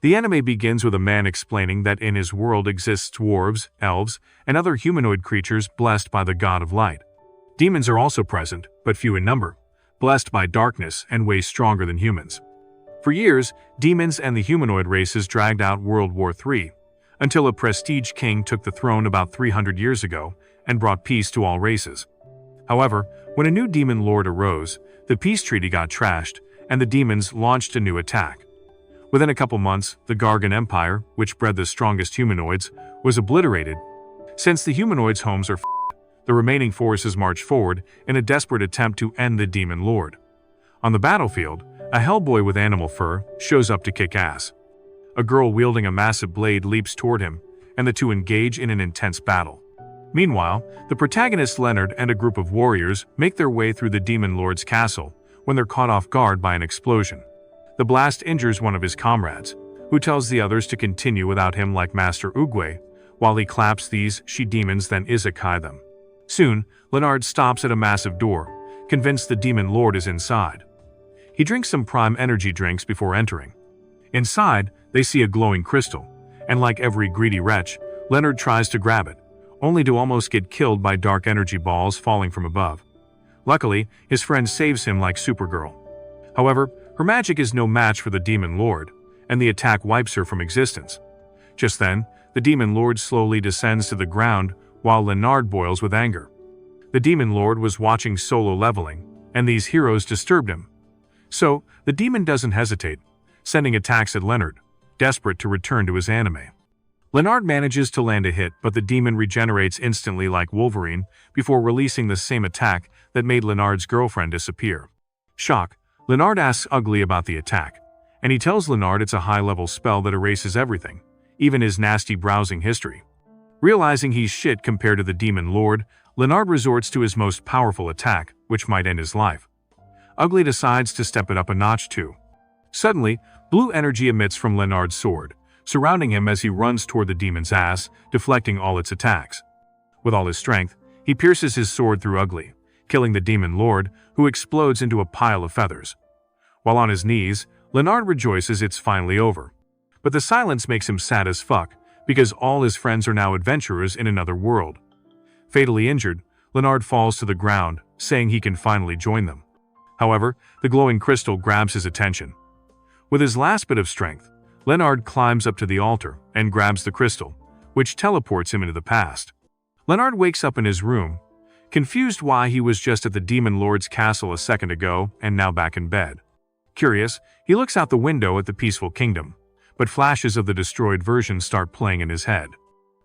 The anime begins with a man explaining that in his world exists dwarves, elves, and other humanoid creatures blessed by the god of light. Demons are also present, but few in number, blessed by darkness and way stronger than humans. For years, demons and the humanoid races dragged out World War III, until a prestige king took the throne about 300 years ago and brought peace to all races. However, when a new demon lord arose, the peace treaty got trashed, and the demons launched a new attack. Within a couple months, the Gargan Empire, which bred the strongest humanoids, was obliterated. Since the humanoids' homes are the remaining forces march forward in a desperate attempt to end the demon lord. On the battlefield, a Hellboy with animal fur shows up to kick ass. A girl wielding a massive blade leaps toward him, and the two engage in an intense battle. Meanwhile, the protagonist Leonard and a group of warriors make their way through the demon lord's castle when they're caught off guard by an explosion. The blast injures one of his comrades, who tells the others to continue without him like Master Oogway, while he claps these she-demons then isekai them. Soon, Leonard stops at a massive door, convinced the demon lord is inside. He drinks some prime energy drinks before entering. Inside, they see a glowing crystal, and like every greedy wretch, Leonard tries to grab it, only to almost get killed by dark energy balls falling from above. Luckily, his friend saves him like Supergirl. However, her magic is no match for the demon lord, and the attack wipes her from existence. Just then, the demon lord slowly descends to the ground while Leonard boils with anger. The demon lord was watching Solo Leveling, and these heroes disturbed him. So, the demon doesn't hesitate, sending attacks at Leonard, desperate to return to his anime. Leonard manages to land a hit, but the demon regenerates instantly like Wolverine before releasing the same attack that made Leonard's girlfriend disappear. Shock, Leonard asks Ugly about the attack, and he tells Leonard it's a high-level spell that erases everything, even his nasty browsing history. Realizing he's shit compared to the demon lord, Leonard resorts to his most powerful attack, which might end his life. Ugly decides to step it up a notch too. Suddenly, blue energy emits from Leonard's sword, surrounding him as he runs toward the demon's ass, deflecting all its attacks. With all his strength, he pierces his sword through Ugly, killing the demon lord, who explodes into a pile of feathers. While on his knees, Leonard rejoices it's finally over. But the silence makes him sad as fuck, because all his friends are now adventurers in another world. Fatally injured, Leonard falls to the ground, saying he can finally join them. However, the glowing crystal grabs his attention. With his last bit of strength, Leonard climbs up to the altar and grabs the crystal, which teleports him into the past. Leonard wakes up in his room, confused why he was just at the demon lord's castle a second ago and now back in bed. Curious, he looks out the window at the peaceful kingdom, but flashes of the destroyed version start playing in his head.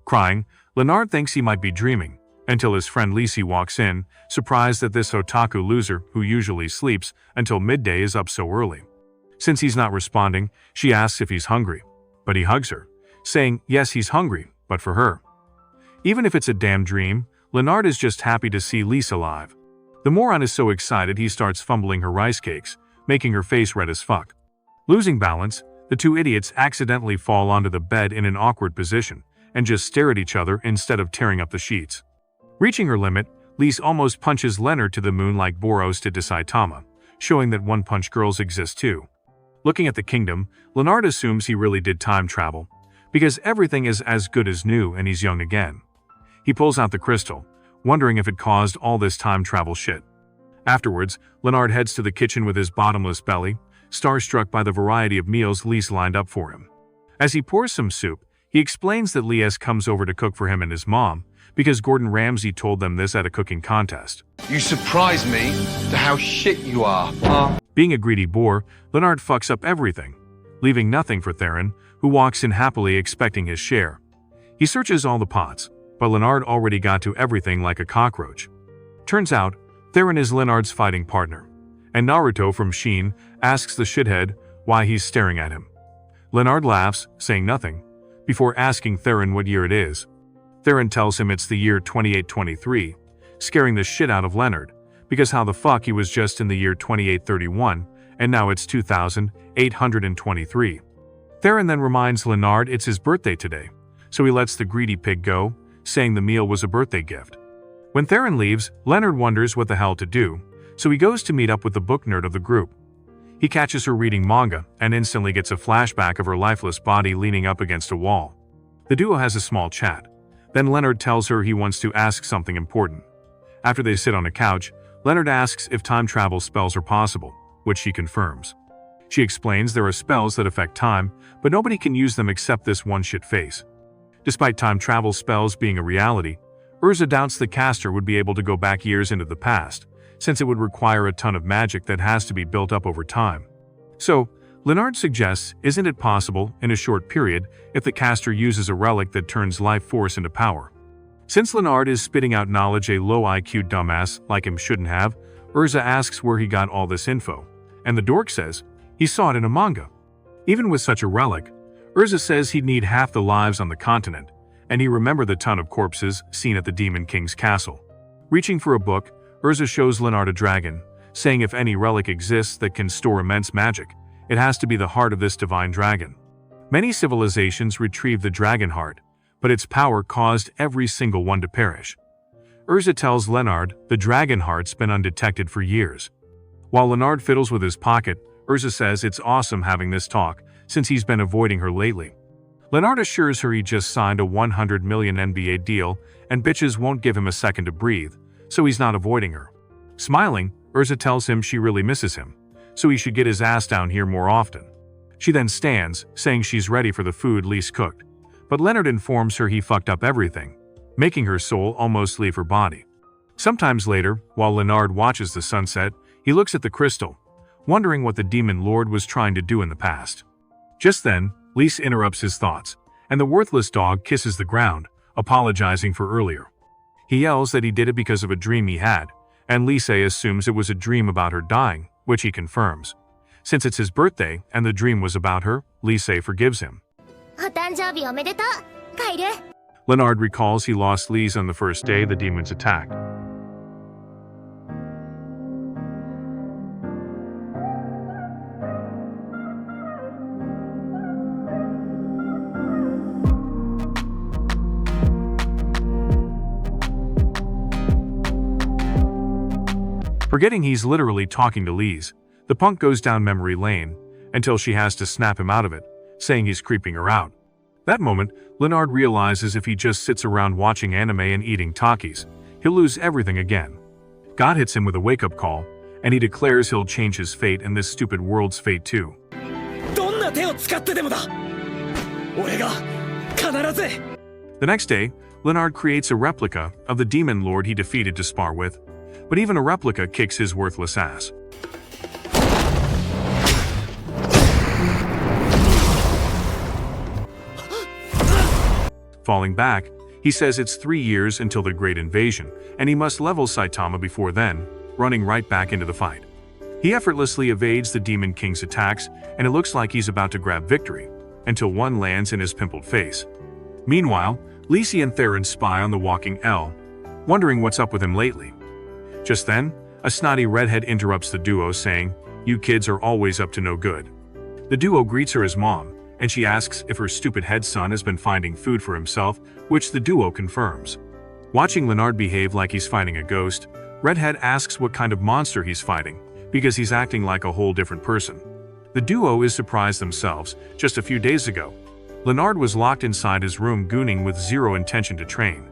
Crying, Leonard thinks he might be dreaming, until his friend Lisi walks in, surprised that this otaku loser who usually sleeps until midday is up so early. Since he's not responding, she asks if he's hungry, but he hugs her, saying yes he's hungry, but for her. Even if it's a damn dream, Leonard is just happy to see Lisa alive. The moron is so excited he starts fumbling her rice cakes, making her face red as fuck. Losing balance, the two idiots accidentally fall onto the bed in an awkward position and just stare at each other instead of tearing up the sheets. Reaching her limit, Lise almost punches Leonard to the moon like Boros did to Saitama, showing that one-punch girls exist too. Looking at the kingdom, Leonard assumes he really did time travel, because everything is as good as new and he's young again. He pulls out the crystal, wondering if it caused all this time travel shit. Afterwards, Leonard heads to the kitchen with his bottomless belly, starstruck by the variety of meals Lise lined up for him. As he pours some soup, he explains that Lies comes over to cook for him and his mom, because Gordon Ramsay told them this at a cooking contest. You surprise me to how shit you are. Being a greedy boar, Leonard fucks up everything, leaving nothing for Theron, who walks in happily expecting his share. He searches all the pots, but Leonard already got to everything like a cockroach. Turns out, Theron is Leonard's fighting partner, and Naruto from Sheen asks the shithead why he's staring at him. Leonard laughs, saying nothing, before asking Theron what year it is. Theron tells him it's the year 2823, scaring the shit out of Leonard, because how the fuck he was just in the year 2831, and now it's 2823. Theron then reminds Leonard it's his birthday today, so he lets the greedy pig go, saying the meal was a birthday gift. When Theron leaves, Leonard wonders what the hell to do, so he goes to meet up with the book nerd of the group. He catches her reading manga and instantly gets a flashback of her lifeless body leaning up against a wall. The duo has a small chat. Then Leonard tells her he wants to ask something important. After they sit on a couch, Leonard asks if time travel spells are possible, which she confirms. She explains there are spells that affect time, but nobody can use them except this one shit-face. Despite time travel spells being a reality, Urza doubts the caster would be able to go back years into the past, since it would require a ton of magic that has to be built up over time. So, Leonard suggests, isn't it possible, in a short period, if the caster uses a relic that turns life force into power? Since Leonard is spitting out knowledge a low IQ dumbass like him shouldn't have, Urza asks where he got all this info, and the dork says he saw it in a manga. Even with such a relic, Urza says he'd need half the lives on the continent, and he remembered the ton of corpses seen at the Demon King's castle. Reaching for a book, Urza shows Leonard a dragon, saying if any relic exists that can store immense magic, it has to be the heart of this divine dragon. Many civilizations retrieved the dragon heart, but its power caused every single one to perish. Urza tells Leonard the dragon heart's been undetected for years. While Leonard fiddles with his pocket, Urza says it's awesome having this talk, since he's been avoiding her lately. Leonard assures her he just signed a 100 million NBA deal and bitches won't give him a second to breathe, so he's not avoiding her. Smiling, Urza tells him she really misses him, so he should get his ass down here more often. She then stands, saying she's ready for the food Lise cooked, but Leonard informs her he fucked up everything, making her soul almost leave her body. Sometimes later, while Leonard watches the sunset, he looks at the crystal, wondering what the demon lord was trying to do in the past. Just then, Lise interrupts his thoughts, and the worthless dog kisses the ground, apologizing for earlier. He yells that he did it because of a dream he had, and Lise assumes it was a dream about her dying, which he confirms. Since it's his birthday and the dream was about her, Lise forgives him. お誕生日おめでとう、カイル。 Leonard recalls he lost Lise on the first day the demons attacked. Forgetting he's literally talking to Lise, the punk goes down memory lane until she has to snap him out of it, saying he's creeping her out. That moment, Leonard realizes if he just sits around watching anime and eating Takis, he'll lose everything again. God hits him with a wake-up call, and he declares he'll change his fate and this stupid world's fate too. どんな手を使ってでもだ。俺が必ず。 The next day, Leonard creates a replica of the demon lord he defeated to spar with, but even a replica kicks his worthless ass. Falling back, he says it's 3 years until the Great Invasion, and he must level Saitama before then, running right back into the fight. He effortlessly evades the Demon King's attacks, and it looks like he's about to grab victory, until one lands in his pimpled face. Meanwhile, Lise and Theron spy on the walking L, wondering what's up with him lately. Just then, a snotty redhead interrupts the duo saying, "You kids are always up to no good." The duo greets her as mom, and she asks if her stupid head son has been finding food for himself, which the duo confirms. Watching Leonard behave like he's fighting a ghost, Redhead asks what kind of monster he's fighting, because he's acting like a whole different person. The duo is surprised themselves. Just a few days ago, Leonard was locked inside his room gooning with zero intention to train.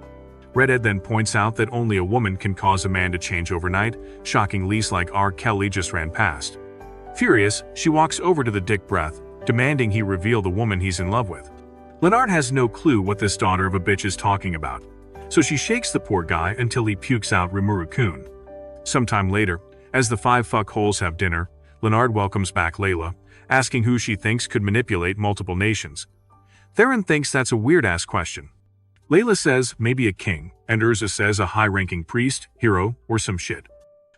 Redhead then points out that only a woman can cause a man to change overnight, shocking Lise like R. Kelly just ran past. Furious, she walks over to the dick breath, demanding he reveal the woman he's in love with. Leonard has no clue what this daughter of a bitch is talking about, so she shakes the poor guy until he pukes out Rimuru-kun. Sometime later, as the 5 fuckholes have dinner, Leonard welcomes back Layla, asking who she thinks could manipulate multiple nations. Theron thinks that's a weird-ass question. Layla says maybe a king, and Urza says a high-ranking priest, hero, or some shit.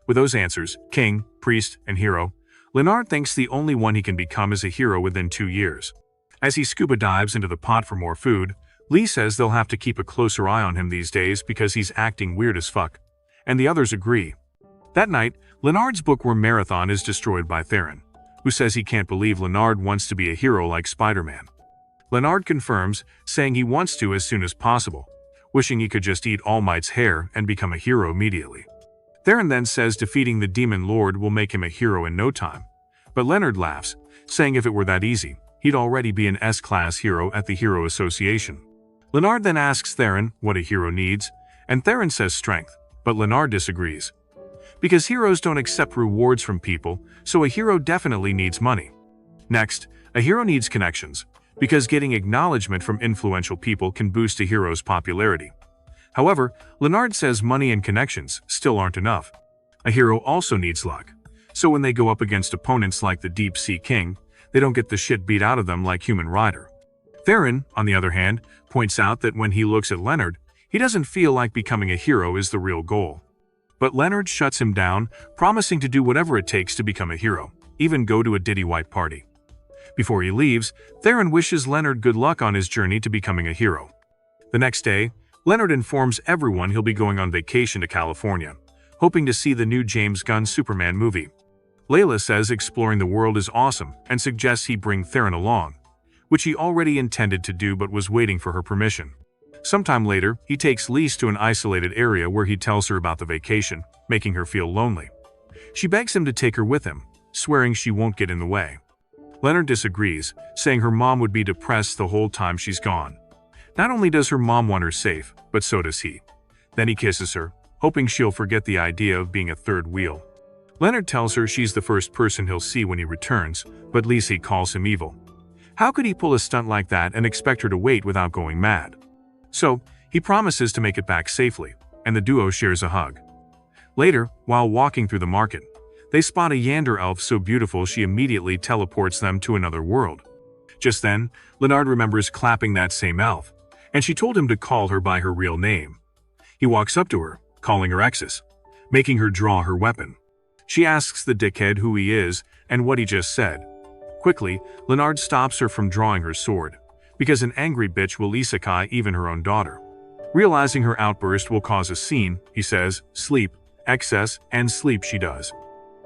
With those answers, king, priest, and hero, Leonard thinks the only one he can become is a hero within 2 years. As he scuba dives into the pot for more food, Lee says they'll have to keep a closer eye on him these days because he's acting weird as fuck, and the others agree. That night, Leonard's bookworm marathon is destroyed by Theron, who says he can't believe Leonard wants to be a hero like Spider-Man. Leonard confirms, saying he wants to as soon as possible, wishing he could just eat All Might's hair and become a hero immediately. Theron then says defeating the Demon Lord will make him a hero in no time, But Leonard laughs, saying if it were that easy, he'd already be an S-class hero at the Hero Association. Leonard then asks Theron what a hero needs, and Theron says strength, but Leonard disagrees. Because heroes don't accept rewards from people, so a hero definitely needs money. Next, a hero needs connections, because getting acknowledgement from influential people can boost a hero's popularity. However, Leonard says money and connections still aren't enough. A hero also needs luck, so when they go up against opponents like the Deep Sea King, they don't get the shit beat out of them like Human Rider. Theron, on the other hand, points out that when he looks at Leonard, he doesn't feel like becoming a hero is the real goal. But Leonard shuts him down, promising to do whatever it takes to become a hero, even go to a Diddy White party. Before he leaves, Theron wishes Leonard good luck on his journey to becoming a hero. The next day, Leonard informs everyone he'll be going on vacation to California, hoping to see the new James Gunn Superman movie. Layla says exploring the world is awesome and suggests he bring Theron along, which he already intended to do but was waiting for her permission. Sometime later, he takes Lise to an isolated area where he tells her about the vacation, making her feel lonely. She begs him to take her with him, swearing she won't get in the way. Leonard disagrees, saying her mom would be depressed the whole time she's gone. Not only does her mom want her safe, but so does he. Then he kisses her, hoping she'll forget the idea of being a third wheel. Leonard tells her she's the first person he'll see when he returns, but Lise calls him evil. How could he pull a stunt like that and expect her to wait without going mad? So, he promises to make it back safely, and the duo shares a hug. Later, while walking through the market, they spot a Yander elf so beautiful she immediately teleports them to another world. Just then, Leonard remembers clapping that same elf, and she told him to call her by her real name. He walks up to her, calling her Exus, making her draw her weapon. She asks the dickhead who he is and what he just said. Quickly, Leonard stops her from drawing her sword, because an angry bitch will isekai even her own daughter. Realizing her outburst will cause a scene, he says, sleep, excess, and sleep she does.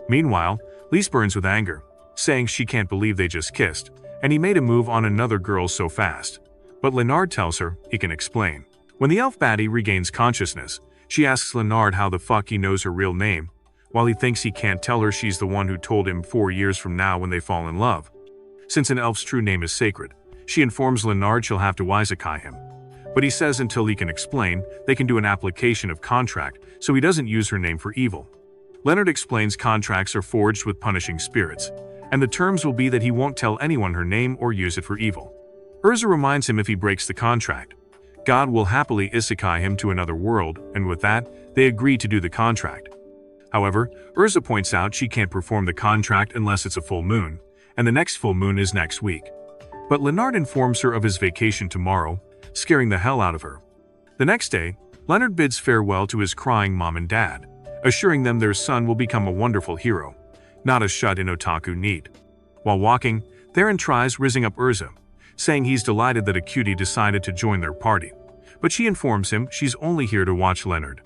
Meanwhile, Lise burns with anger, saying she can't believe they just kissed, and he made a move on another girl so fast. But Leonard tells her he can explain. When the elf baddie regains consciousness, she asks Leonard how the fuck he knows her real name, while he thinks he can't tell her she's the one who told him 4 years from now when they fall in love. Since an elf's true name is sacred, she informs Leonard she'll have to isekai him. But he says until he can explain, they can do an application of contract, so he doesn't use her name for evil. Leonard explains contracts are forged with punishing spirits, and the terms will be that he won't tell anyone her name or use it for evil. Urza reminds him if he breaks the contract, God will happily isekai him to another world, and with that, they agree to do the contract. However, Urza points out she can't perform the contract unless it's a full moon, and the next full moon is next week. But Leonard informs her of his vacation tomorrow, scaring the hell out of her. The next day, Leonard bids farewell to his crying mom and dad, assuring them their son will become a wonderful hero, not a shut-in otaku NEET. While walking, Theron tries rizzing up Urza, saying he's delighted that a cutie decided to join their party, but she informs him she's only here to watch Leonard.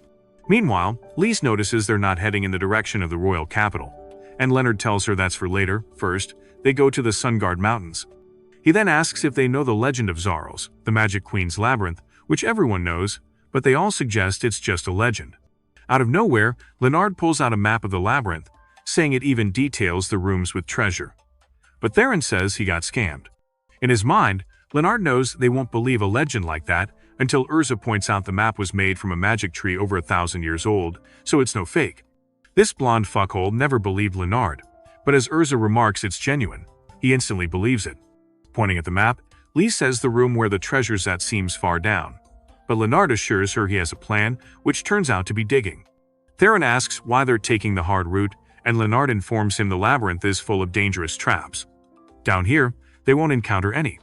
Meanwhile, Lise notices they're not heading in the direction of the royal capital, and Leonard tells her that's for later. First, they go to the Sunguard Mountains. He then asks if they know the legend of Zaros, the Magic Queen's labyrinth, which everyone knows, but they all suggest it's just a legend. Out of nowhere, Leonard pulls out a map of the labyrinth, saying it even details the rooms with treasure. But Theron says he got scammed. In his mind, Leonard knows they won't believe a legend like that until Urza points out the map was made from a magic tree over 1,000 years old, so it's no fake. This blonde fuckhole never believed Leonard, but as Urza remarks it's genuine, he instantly believes it. Pointing at the map, Lise says the room where the treasure's at seems far down, but Leonard assures her he has a plan, which turns out to be digging. Theron asks why they're taking the hard route, and Leonard informs him the labyrinth is full of dangerous traps. Down here, they won't encounter any.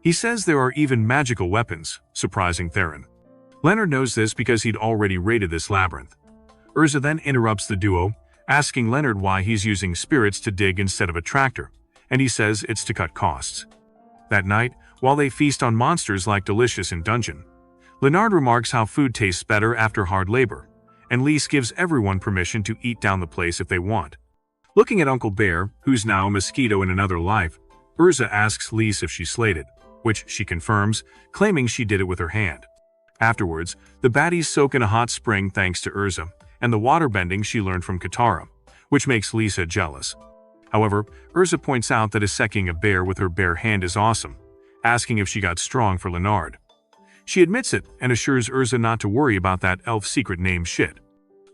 He says there are even magical weapons, surprising Theron. Leonard knows this because he'd already raided this labyrinth. Urza then interrupts the duo, asking Leonard why he's using spirits to dig instead of a tractor, and he says it's to cut costs. That night, while they feast on monsters like Delicious in Dungeon, Leonard remarks how food tastes better after hard labor, and Lise gives everyone permission to eat down the place if they want. Looking at Uncle Bear, who's now a mosquito in another life, Urza asks Lise if she slayed it, which she confirms, claiming she did it with her hand. Afterwards, the baddies soak in a hot spring thanks to Urza, and the waterbending she learned from Katara, which makes Lisa jealous. However, Urza points out that dissecting a bear with her bare hand is awesome, asking if she got strong for Leonard. She admits it and assures Urza not to worry about that elf secret name shit.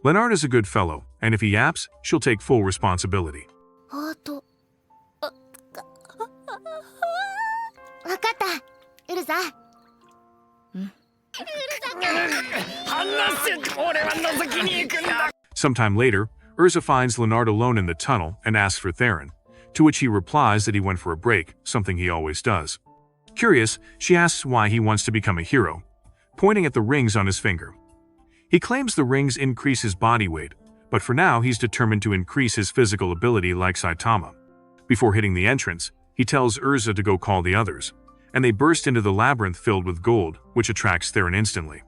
Leonard is a good fellow, and if he yaps, she'll take full responsibility. あとわかったウルザ。話せ、俺は覗きに行くんだ。 Sometime later, Urza finds Leonard alone in the tunnel and asks for Theron, to which he replies that he went for a break, something he always does. Curious, she asks why he wants to become a hero, pointing at the rings on his finger. He claims the rings increase his body weight, but for now he's determined to increase his physical ability like Saitama. Before hitting the entrance, he tells Urza to go call the others, and they burst into the labyrinth filled with gold, which attracts Theron instantly.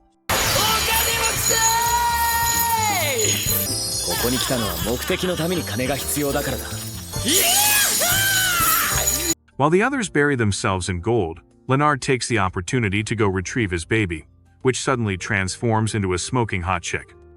ここに来たのは目的のために金が必要だからだ。 While the others bury themselves in gold, Leonard takes the opportunity to go retrieve his baby, which suddenly transforms into a smoking hot chick.